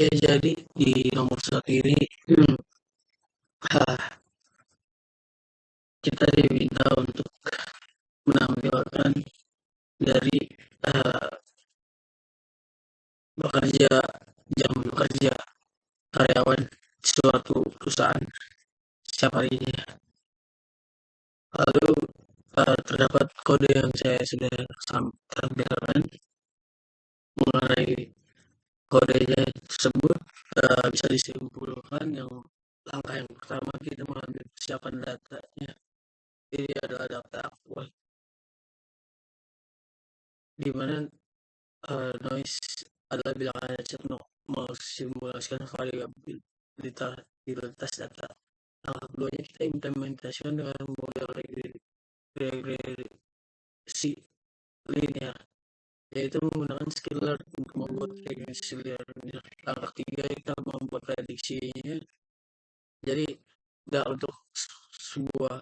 Oke, jadi di nomor saat ini ah, kita diminta untuk menampilkan dari ah, bekerja jam bekerja karyawan suatu perusahaan setiap harinya. Lalu terdapat kode yang saya sudah tampilkan mengenai kodenya tersebut bisa disimpulkan yang langkah yang pertama kita mengambil persiapan datanya. Ini adalah data aktual di mana noise adalah bilangan acak mensimulasikan variabilitas data. Langkah keduanya kita implementasikan dengan model regresi linear, yaitu menggunakan skiller untuk membuat regresi linear. Langkah ketiga kita membuat prediksinya. Jadi untuk sebuah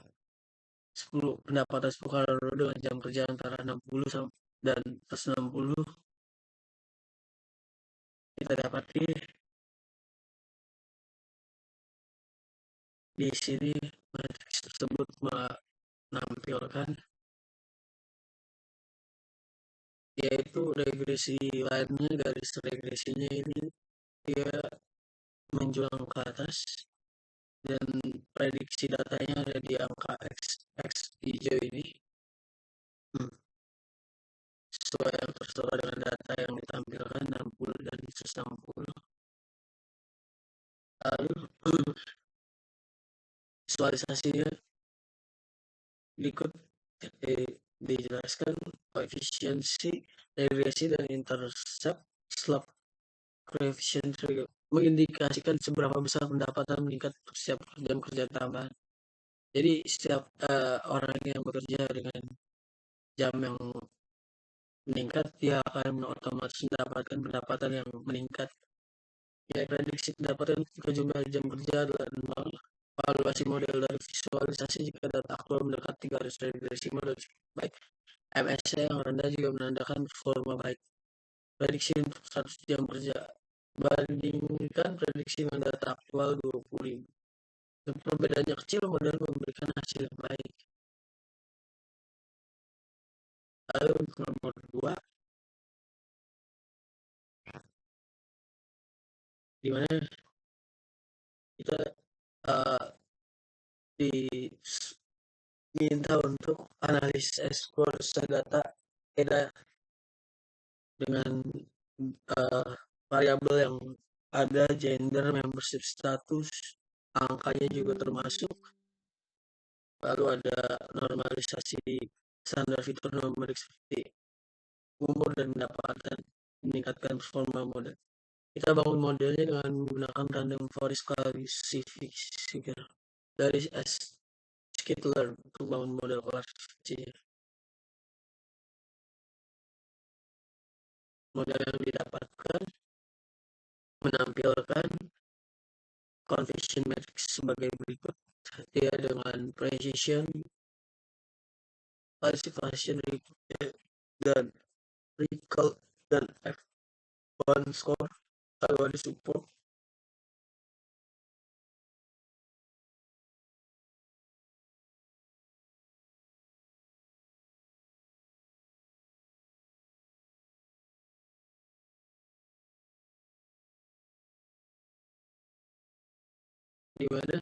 10 pendapatan 10 kali dengan jam kerja antara 60 dan plus 60, kita dapati di sini matriks tersebut menampilkan yaitu regresi lainnya. Garis regresinya ini dia menjulang ke atas dan prediksi datanya ada di angka X hijau ini, sesuai yang tertera dengan data yang ditampilkan 60 dan 160. Lalu visualisasinya berikut dijelaskan koefisiensi regresi dan intercept slope coefficient mengindikasikan seberapa besar pendapatan meningkat setiap jam kerja tambahan. Jadi setiap orang yang bekerja dengan jam yang meningkat, dia akan otomatis mendapatkan pendapatan yang meningkat. Ya, prediksi pendapatan jika jumlah jam kerja adalah 0. Evaluasi model dari visualisasi jika data aktual mendekati garis regresi model baik. MSC yang rendah juga menandakan performa baik. Prediksi untuk 100 jam kerja bandingkan prediksi dengan data aktual 20.000. Perbedaannya kecil, model memberikan hasil yang baik. Lalu untuk nomor 2, di mana kita diminta untuk analisis eksplorasi data dengan variabel yang ada, gender, membership status, angkanya juga termasuk. Lalu ada normalisasi standar fitur numerik seperti umur dan pendapatan, meningkatkan performa model. Kita bangun modelnya dengan menggunakan random forest classifier dari skitler untuk bangun model klasifikasinya. Model yang didapatkan menampilkan confusion matrix sebagai berikut. Dia dengan precision, classification dan recall dan F1 score, lalu ada support. Di mana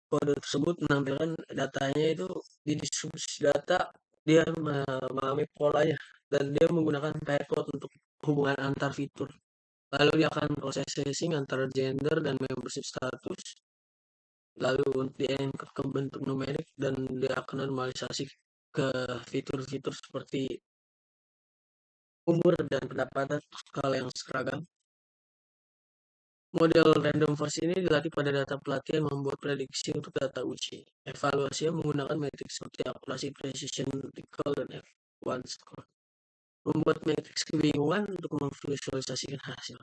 kode tersebut menampilkan datanya itu di distribusi data, dia memahami polanya dan dia menggunakan pivot untuk hubungan antar fitur. Lalu dia akan processing antara gender dan membership status, lalu dia encode ke bentuk numerik dan dia akan normalisasi ke fitur-fitur seperti umur dan pendapatan skala yang seragam. Model random forest ini dilatih pada data pelatihan membuat prediksi untuk data uji. Evaluasinya menggunakan matriks seperti akurasi, precision, recall, dan F1 score. Membuat matriks kebingungan untuk memvisualisasikan hasil.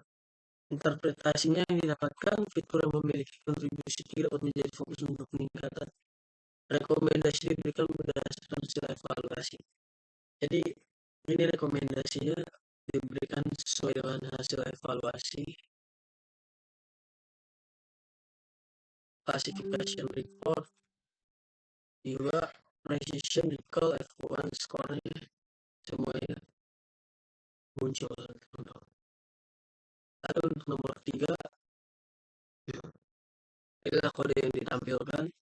Interpretasinya yang didapatkan, fitur yang memiliki kontribusi tinggi dapat menjadi fokus untuk peningkatan. Rekomendasi diberikan berdasarkan hasil evaluasi. Jadi ini rekomendasinya diberikan sesuai dengan hasil evaluasi. Classification report, juga precision recall F1 score-nya semuanya muncul. Lalu untuk nomor 3, inilah kode yang ditampilkan.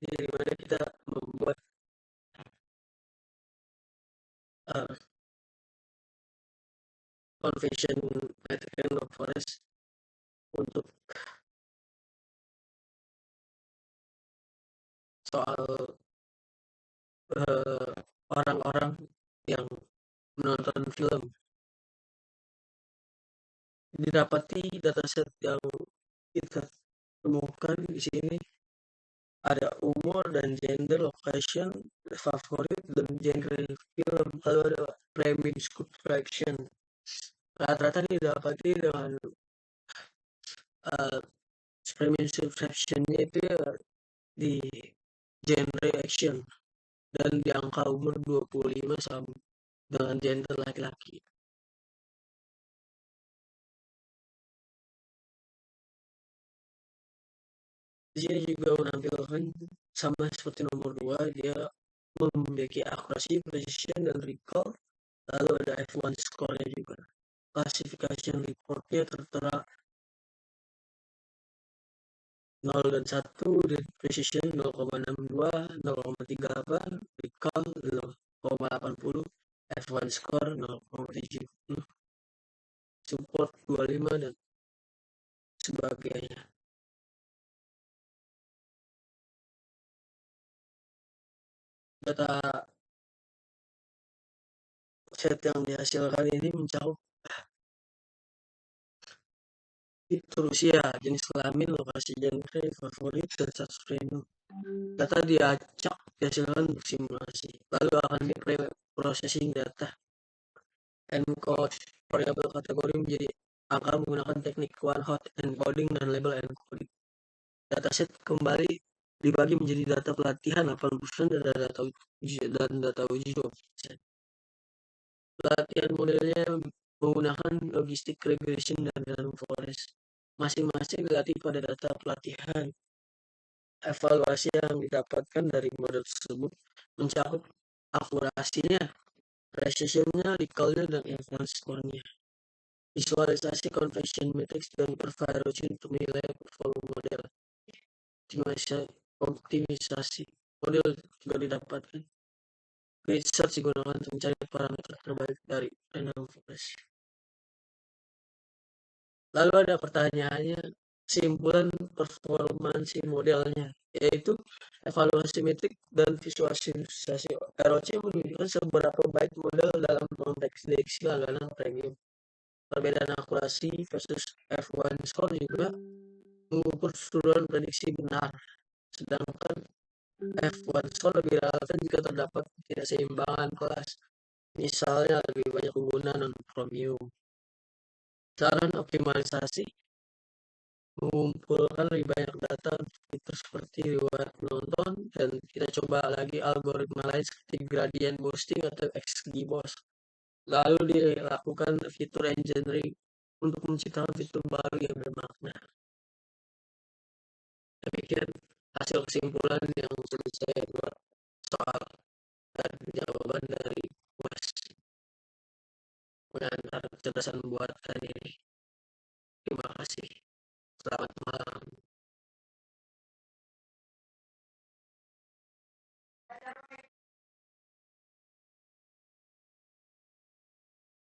Di mana kita membuat convention metric of forest untuk soal orang-orang yang menonton film. Didapati dataset yang kita temukan di sini ada umur dan gender, location, favorit, dan genre film. Lalu ada premium subtraction. Rata-rata didapati dengan premium subtraction-nya itu ya di genre action dan di angka umur 25 sama dengan gender laki-laki. Di sini juga menampilkan sama seperti nomor 2, dia memiliki akurasi, precision, dan recall. Lalu ada F1 score-nya juga. Classification report-nya tertera 0 dan 1, dan precision 0,62, 0,38, recall 0,80, F1 score 0,70, support 25, dan sebagainya. Data set yang dihasilkan ini mencakup fitur usia, jenis kelamin, lokasi genre, favorit, dan status premium. Data diacak dihasilkan untuk simulasi, lalu akan di-processing data encode variabel kategori menjadi angka menggunakan teknik one-hot encoding dan label encoding. Dataset kembali dibagi menjadi data pelatihan 80% dan data uji 20%. Pelatihan modelnya menggunakan logistik regression dan random forest. Masing-masing dilatih pada data pelatihan. Evaluasi yang didapatkan dari model tersebut mencakup akurasinya, precision-nya, recall-nya, dan advance score-nya. Visualisasi convention matrix dan pervaluasi untuk menilai performa model. Optimisasi model juga didapatkan. Grid search digunakan untuk mencari parameter terbaik dari random forest. Lalu ada pertanyaannya, kesimpulan performansi modelnya, yaitu evaluasi metrik dan visualisasi ROC menunjukkan seberapa baik model dalam konteks deteksi langganan premium. Perbedaan akurasi versus F1 score juga mengukur keseluruhan prediksi benar, sedangkan F1 score lebih relevan jika terdapat ketidakseimbangan kelas, misalnya lebih banyak pengguna non-premium. Saran optimalisasi mengumpulkan lebih banyak data untuk fitur seperti riwayat penonton, dan kita coba lagi algoritma lain seperti gradient boosting atau XGBoost. Lalu dilakukan fitur engineering untuk menciptakan fitur baru yang bermakna. Demikian hasil kesimpulan yang sudah saya buat soal dan jawaban dari kuas mengantar kecerdasan buatan ini. Terima kasih. Selamat malam.